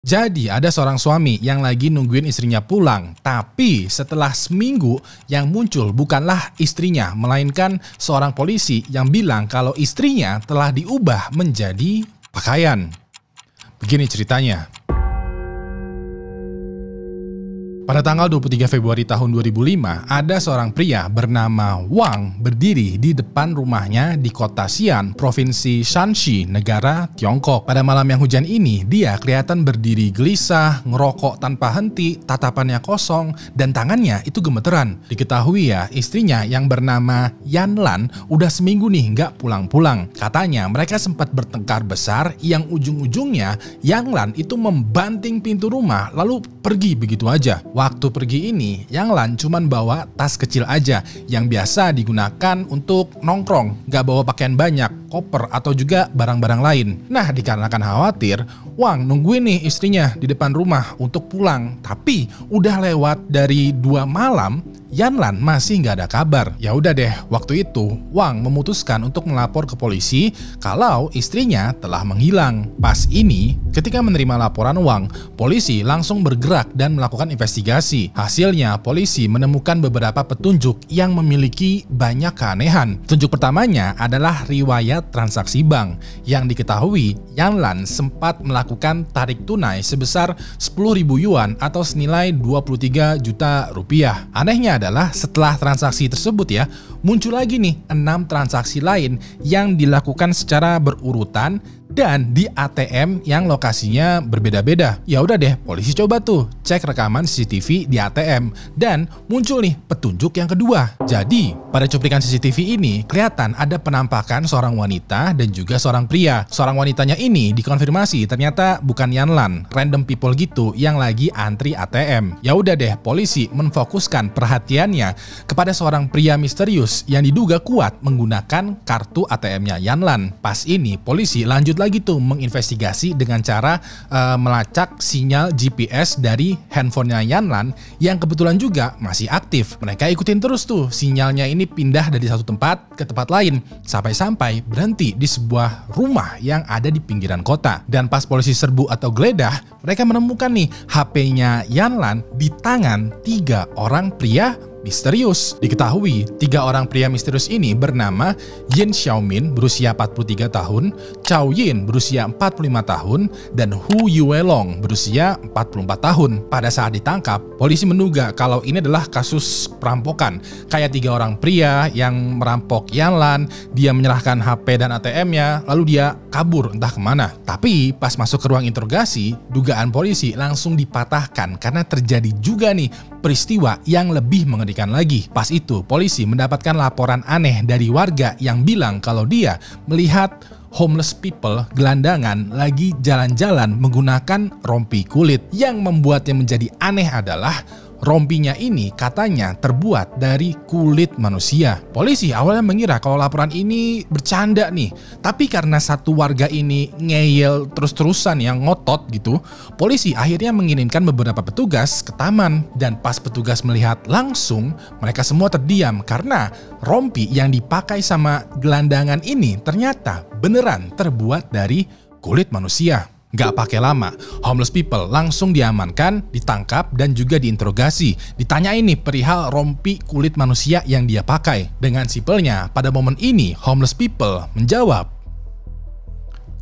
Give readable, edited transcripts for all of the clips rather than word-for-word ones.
Jadi ada seorang suami yang lagi nungguin istrinya pulang, tapi setelah seminggu yang muncul bukanlah istrinya, melainkan seorang polisi yang bilang kalau istrinya telah diubah menjadi pakaian. Begini ceritanya. Pada tanggal 23 Februari tahun 2005, ada seorang pria bernama Wang berdiri di depan rumahnya di kota Xi'an, Provinsi Shanxi, negara Tiongkok. Pada malam yang hujan ini, dia kelihatan berdiri gelisah, ngerokok tanpa henti, tatapannya kosong, dan tangannya itu gemeteran. Diketahui ya, istrinya yang bernama Yanlan udah seminggu nih nggak pulang-pulang. Katanya mereka sempat bertengkar besar yang ujung-ujungnya Yanlan itu membanting pintu rumah lalu pergi begitu aja. Waktu pergi ini, Yanlan cuman bawa tas kecil aja yang biasa digunakan untuk nongkrong, gak bawa pakaian banyak, koper atau juga barang-barang lain. Nah, dikarenakan khawatir, Wang nungguin nih istrinya di depan rumah untuk pulang, tapi udah lewat dari 2 malam, Yanlan masih nggak ada kabar. Ya udah deh, waktu itu Wang memutuskan untuk melapor ke polisi kalau istrinya telah menghilang. Pas ini, ketika menerima laporan Wang, polisi langsung bergerak dan melakukan investigasi. Hasilnya, polisi menemukan beberapa petunjuk yang memiliki banyak keanehan. Petunjuk pertamanya adalah riwayat transaksi bank yang diketahui Yanlan sempat melakukan tarik tunai sebesar 10.000 yuan atau senilai 23 juta rupiah. Anehnya adalah setelah transaksi tersebut ya, muncul lagi nih 6 transaksi lain yang dilakukan secara berurutan dan di ATM yang lokasinya berbeda-beda. Ya udah deh, polisi coba tuh cek rekaman CCTV di ATM dan muncul nih petunjuk yang kedua. Jadi, pada cuplikan CCTV ini kelihatan ada penampakan seorang wanita dan juga seorang pria. Seorang wanitanya ini dikonfirmasi ternyata bukan Yanlan, random people gitu yang lagi antri ATM. Ya udah deh, polisi menfokuskan perhatiannya kepada seorang pria misterius yang diduga kuat menggunakan kartu ATM-nya Yanlan. Pas ini polisi lanjut lagi tuh menginvestigasi dengan cara melacak sinyal GPS dari handphonenya Yanlan yang kebetulan juga masih aktif. Mereka ikutin terus tuh sinyalnya ini pindah dari satu tempat ke tempat lain sampai-sampai berhenti di sebuah rumah yang ada di pinggiran kota. Dan pas polisi serbu atau geledah, mereka menemukan nih HP-nya Yanlan di tangan 3 orang pria misterius. Diketahui 3 orang pria misterius ini bernama Yin Xiaomin berusia 43 tahun, Chao Yin berusia 45 tahun, dan Hu Yuelong berusia 44 tahun. Pada saat ditangkap, polisi menduga kalau ini adalah kasus perampokan. Kayak 3 orang pria yang merampok Yanlan, dia menyerahkan HP dan ATM-nya, lalu dia kabur entah kemana. Tapi pas masuk ke ruang interogasi, dugaan polisi langsung dipatahkan karena terjadi juga nih peristiwa yang lebih mengerikan lagi. Pas itu, polisi mendapatkan laporan aneh dari warga yang bilang kalau dia melihat homeless people gelandangan lagi jalan-jalan menggunakan rompi kulit. Yang membuatnya menjadi aneh adalah rompinya ini katanya terbuat dari kulit manusia. Polisi awalnya mengira kalau laporan ini bercanda nih, tapi karena satu warga ini ngeyel terus-terusan yang ngotot gitu, polisi akhirnya mengirimkan beberapa petugas ke taman. Dan pas petugas melihat langsung, mereka semua terdiam karena rompi yang dipakai sama gelandangan ini ternyata beneran terbuat dari kulit manusia. Gak pakai lama, homeless people langsung diamankan, ditangkap, dan juga diinterogasi. Ditanyain nih perihal rompi kulit manusia yang dia pakai. Dengan simpelnya, pada momen ini homeless people menjawab,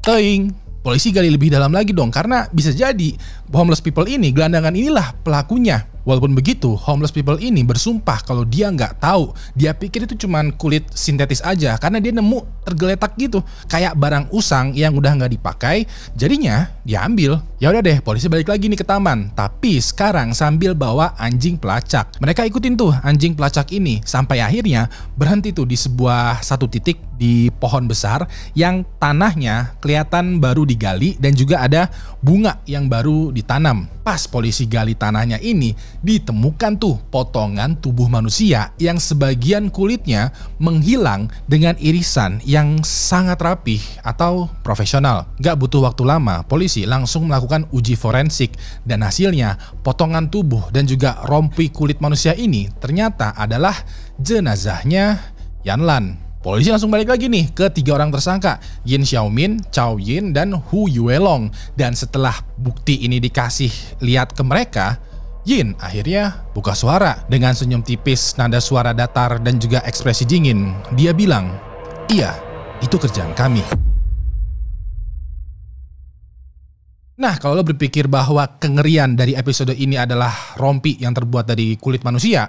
"Teing." Polisi gali lebih dalam lagi dong, karena bisa jadi homeless people ini, gelandangan inilah pelakunya. Walaupun begitu, homeless people ini bersumpah kalau dia nggak tahu. Dia pikir itu cuman kulit sintetis aja karena dia nemu tergeletak gitu, kayak barang usang yang udah nggak dipakai. Jadinya dia ambil. Ya udah deh, polisi balik lagi nih ke taman. Tapi sekarang sambil bawa anjing pelacak. Mereka ikutin tuh anjing pelacak ini sampai akhirnya berhenti tuh di sebuah satu titik di pohon besar yang tanahnya kelihatan baru digali dan juga ada bunga yang baru ditanam. Pas polisi gali tanahnya ini, ditemukan tuh potongan tubuh manusia yang sebagian kulitnya menghilang dengan irisan yang sangat rapih atau profesional. Gak butuh waktu lama, polisi langsung melakukan uji forensik dan hasilnya potongan tubuh dan juga rompi kulit manusia ini ternyata adalah jenazahnya Yanlan. polisi langsung balik lagi nih ke 3 orang tersangka, Yin Xiaomin, Cao Yin, dan Hu Yuelong. Dan setelah bukti ini dikasih lihat ke mereka, Yin akhirnya buka suara dengan senyum tipis, nada suara datar, dan juga ekspresi dingin. Dia bilang, "Iya, itu kerjaan kami." Nah, kalau lo berpikir bahwa kengerian dari episode ini adalah rompi yang terbuat dari kulit manusia,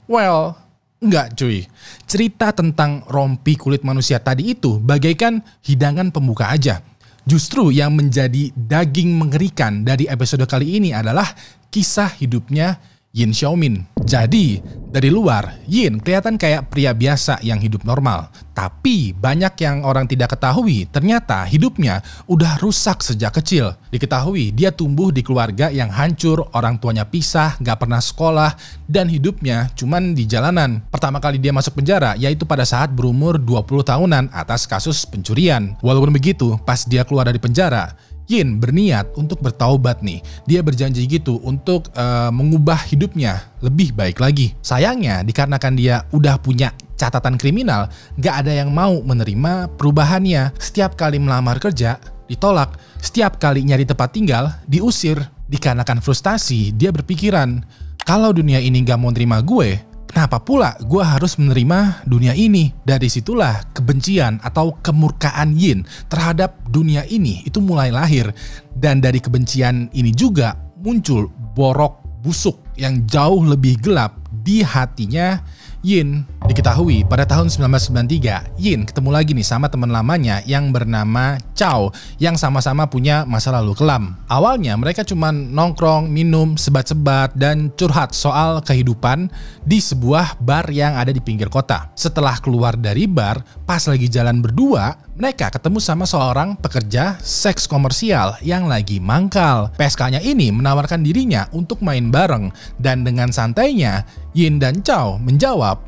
well, enggak cuy. Cerita tentang rompi kulit manusia tadi itu bagaikan hidangan pembuka aja. Justru yang menjadi daging mengerikan dari episode kali ini adalah kisah hidupnya Yin Xiaomin. Jadi, dari luar, Yin kelihatan kayak pria biasa yang hidup normal. Tapi, banyak yang orang tidak ketahui, ternyata hidupnya udah rusak sejak kecil. Diketahui, dia tumbuh di keluarga yang hancur, orang tuanya pisah, gak pernah sekolah, dan hidupnya cuman di jalanan. Pertama kali dia masuk penjara, yaitu pada saat berumur 20 tahunan atas kasus pencurian. Walaupun begitu, pas dia keluar dari penjara, Yin berniat untuk bertaubat nih. Dia berjanji gitu untuk mengubah hidupnya lebih baik lagi. Sayangnya dikarenakan dia udah punya catatan kriminal, gak ada yang mau menerima perubahannya. Setiap kali melamar kerja, ditolak. Setiap kali nyari tempat tinggal, diusir. Dikarenakan frustasi, dia berpikiran, kalau dunia ini gak mau terima gue, kenapa pula gue harus menerima dunia ini? Dari situlah kebencian atau kemurkaan Yin terhadap dunia ini itu mulai lahir. Dan dari kebencian ini juga muncul borok busuk yang jauh lebih gelap di hatinya Yin. Diketahui pada tahun 1993, Yin ketemu lagi nih sama teman lamanya yang bernama Cao, yang sama-sama punya masa lalu kelam. Awalnya mereka cuma nongkrong, minum, sebat-sebat, dan curhat soal kehidupan di sebuah bar yang ada di pinggir kota. Setelah keluar dari bar, pas lagi jalan berdua, mereka ketemu sama seorang pekerja seks komersial yang lagi mangkal. PSK-nya ini menawarkan dirinya untuk main bareng, dan dengan santainya, Yin dan Cao menjawab,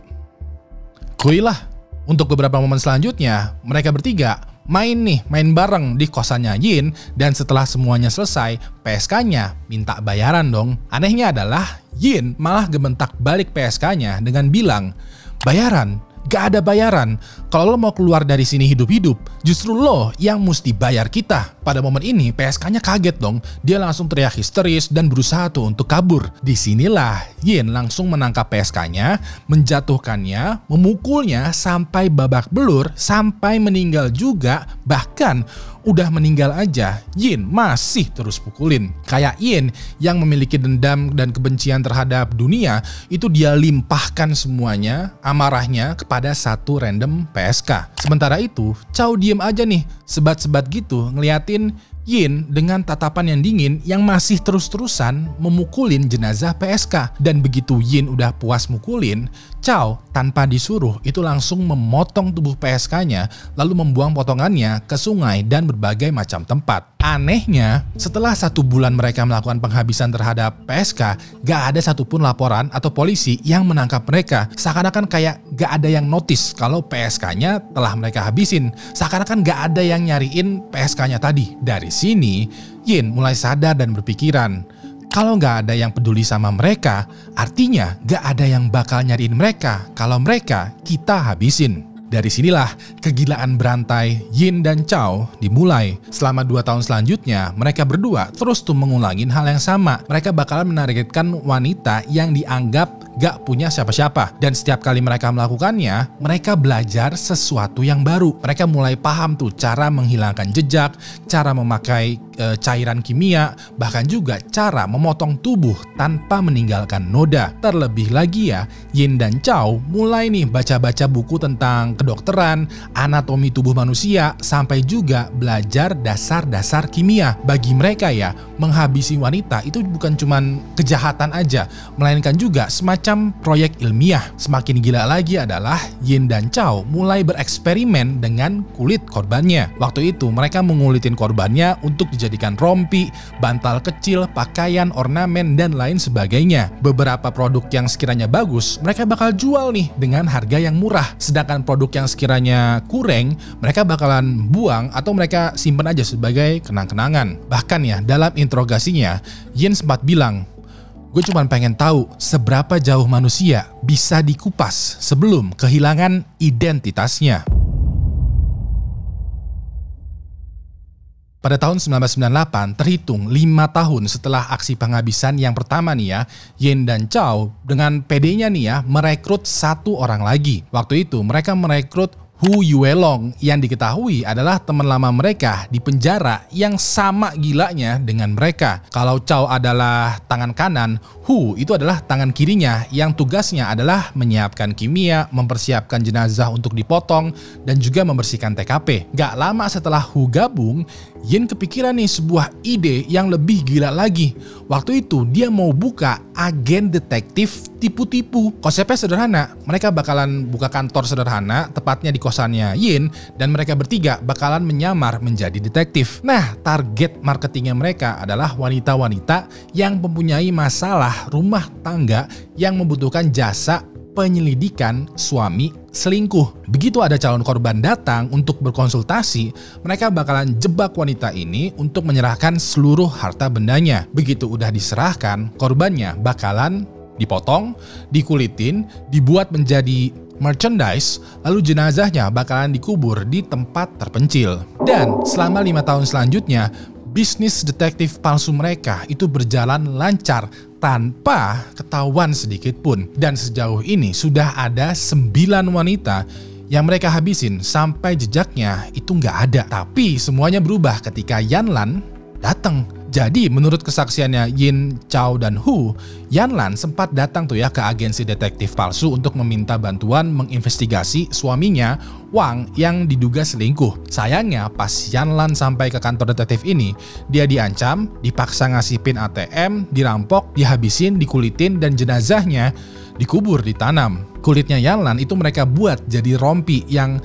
"Kuy lah." Untuk beberapa momen selanjutnya, mereka bertiga main bareng di kosannya Yin, dan setelah semuanya selesai, PSK-nya minta bayaran dong. Anehnya adalah Yin malah gementak balik PSK-nya dengan bilang, "Bayaran? Gak ada bayaran. Kalau lo mau keluar dari sini hidup-hidup, justru lo yang mesti bayar kita." Pada momen ini PSK-nya kaget dong. Dia langsung teriak histeris dan berusaha tuh untuk kabur. Disinilah Yin langsung menangkap PSK-nya, menjatuhkannya, memukulnya sampai babak belur, sampai meninggal juga. Bahkan udah meninggal aja, Yin masih terus pukulin. Kayak Yin yang memiliki dendam dan kebencian terhadap dunia, itu dia limpahkan semuanya amarahnya kepada satu random PSK. Sementara itu, Cao diem aja nih, sebat-sebat gitu ngeliatin Yin dengan tatapan yang dingin yang masih terus-terusan memukulin jenazah PSK. Dan begitu Yin udah puas mukulin, Cao tanpa disuruh itu langsung memotong tubuh PSK-nya lalu membuang potongannya ke sungai dan berbagai macam tempat. Anehnya, setelah 1 bulan mereka melakukan penghabisan terhadap PSK, gak ada satupun laporan atau polisi yang menangkap mereka. Seakan-akan kayak gak ada yang notice kalau PSK-nya telah mereka habisin. Seakan-akan gak ada yang nyariin PSK-nya tadi. Dari sini, Yin mulai sadar dan berpikiran, kalau gak ada yang peduli sama mereka, artinya gak ada yang bakal nyariin mereka kalau mereka kita habisin. Dari sinilah kegilaan berantai Yin dan Cao dimulai. Selama 2 tahun selanjutnya, mereka berdua terus tuh mengulangin hal yang sama. Mereka bakalan menargetkan wanita yang dianggap gak punya siapa-siapa. Dan setiap kali mereka melakukannya, mereka belajar sesuatu yang baru. Mereka mulai paham tuh cara menghilangkan jejak, cara memakai cairan kimia, bahkan juga cara memotong tubuh tanpa meninggalkan noda. Terlebih lagi ya, Yin dan Cao mulai nih baca-baca buku tentang kedokteran, anatomi tubuh manusia, sampai juga belajar dasar-dasar kimia. Bagi mereka ya, menghabisi wanita itu bukan cuman kejahatan aja, melainkan juga semacam proyek ilmiah. Semakin gila lagi adalah Yin dan Cao mulai bereksperimen dengan kulit korbannya. Waktu itu mereka mengulitin korbannya untuk dijadikan rompi, bantal kecil, pakaian, ornamen, dan lain sebagainya. Beberapa produk yang sekiranya bagus, mereka bakal jual nih dengan harga yang murah. Sedangkan produk yang sekiranya kurang, mereka bakalan buang atau mereka simpan aja sebagai kenang-kenangan. Bahkan ya, dalam interogasinya, Yin sempat bilang, Gue cuma pengen tahu seberapa jauh manusia bisa dikupas sebelum kehilangan identitasnya. Pada tahun 1998, terhitung 5 tahun setelah aksi penghabisan yang pertama nih ya, Yin dan Chow dengan PD-nya nih ya merekrut 1 orang lagi. Waktu itu mereka merekrut Hu Yuelong yang diketahui adalah teman lama mereka di penjara yang sama gilanya dengan mereka. Kalau Chow adalah tangan kanan, Hu itu adalah tangan kirinya yang tugasnya adalah menyiapkan kimia, mempersiapkan jenazah untuk dipotong, dan juga membersihkan TKP. Gak lama setelah Hu gabung, Yin kepikiran nih sebuah ide yang lebih gila lagi. Waktu itu dia mau buka agen detektif tipu-tipu. Konsepnya sederhana, mereka bakalan buka kantor sederhana, tepatnya di kosannya Yin, dan mereka bertiga bakalan menyamar menjadi detektif. Nah, target marketingnya mereka adalah wanita-wanita yang mempunyai masalah rumah tangga yang membutuhkan jasa penyelidikan suami selingkuh. Begitu ada calon korban datang untuk berkonsultasi, mereka bakalan jebak wanita ini untuk menyerahkan seluruh harta bendanya. Begitu udah diserahkan, korbannya bakalan dipotong, dikulitin, dibuat menjadi merchandise, lalu jenazahnya bakalan dikubur di tempat terpencil. Dan selama 5 tahun selanjutnya, bisnis detektif palsu mereka itu berjalan lancar tanpa ketahuan sedikit pun. Dan sejauh ini sudah ada 9 wanita yang mereka habisin sampai jejaknya itu nggak ada. Tapi semuanya berubah ketika Yanlan datang. Jadi menurut kesaksiannya Yin, Chow, dan Hu, Yanlan sempat datang tuh ya ke agensi detektif palsu untuk meminta bantuan menginvestigasi suaminya Wang yang diduga selingkuh. Sayangnya pas Yanlan sampai ke kantor detektif ini, dia diancam, dipaksa ngasih PIN ATM, dirampok, dihabisin, dikulitin, dan jenazahnya dikubur di tanam. Kulitnya Yanlan itu mereka buat jadi rompi yang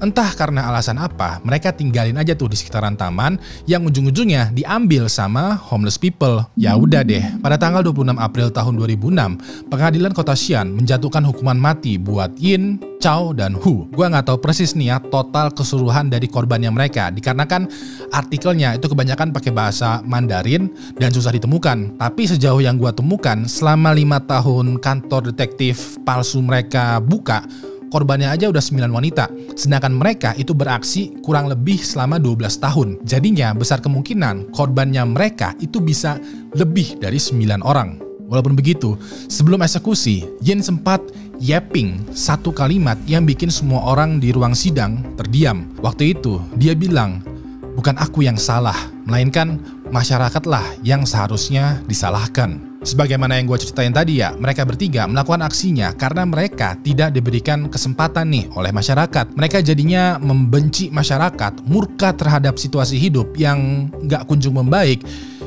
entah karena alasan apa, mereka tinggalin aja tuh di sekitaran taman yang ujung-ujungnya diambil sama homeless people. Ya udah deh, pada tanggal 26 April tahun 2006, Pengadilan Kota Xi'an menjatuhkan hukuman mati buat Yin, Chow, dan Hu. Gua nggak tahu persis nih ya total keseluruhan dari korbannya mereka, dikarenakan artikelnya itu kebanyakan pakai bahasa Mandarin dan susah ditemukan. Tapi sejauh yang gua temukan, selama 5 tahun kantor detektif palsu mereka buka, korbannya aja udah 9 wanita, sedangkan mereka itu beraksi kurang lebih selama 12 tahun. Jadinya besar kemungkinan korbannya mereka itu bisa lebih dari 9 orang. Walaupun begitu, sebelum eksekusi, Yin sempat yapping satu kalimat yang bikin semua orang di ruang sidang terdiam. Waktu itu, dia bilang, "Bukan aku yang salah, melainkan masyarakatlah yang seharusnya disalahkan." Sebagaimana yang gue ceritain tadi ya, mereka bertiga melakukan aksinya karena mereka tidak diberikan kesempatan nih oleh masyarakat. Mereka jadinya membenci masyarakat, murka terhadap situasi hidup yang gak kunjung membaik,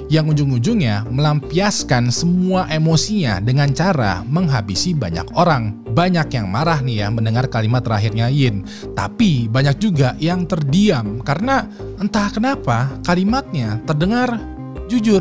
yang ujung-ujungnya melampiaskan semua emosinya dengan cara menghabisi banyak orang. Banyak yang marah nih ya mendengar kalimat terakhirnya Yin, tapi banyak juga yang terdiam karena entah kenapa kalimatnya terdengar jujur.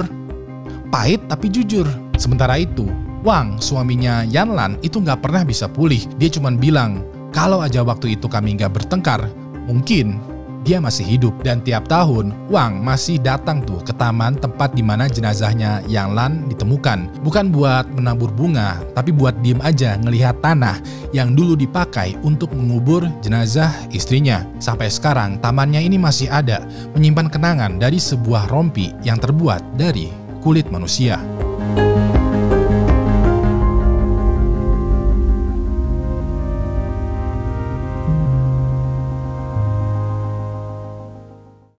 Pahit tapi jujur. Sementara itu, Wang, suaminya Yanlan, itu nggak pernah bisa pulih. Dia cuma bilang, kalau aja waktu itu kami nggak bertengkar, mungkin dia masih hidup. Dan tiap tahun, Wang masih datang tuh ke taman tempat dimana jenazahnya Yanlan ditemukan. Bukan buat menabur bunga, tapi buat diem aja ngelihat tanah yang dulu dipakai untuk mengubur jenazah istrinya. Sampai sekarang, tamannya ini masih ada, menyimpan kenangan dari sebuah rompi yang terbuat dari kulit manusia.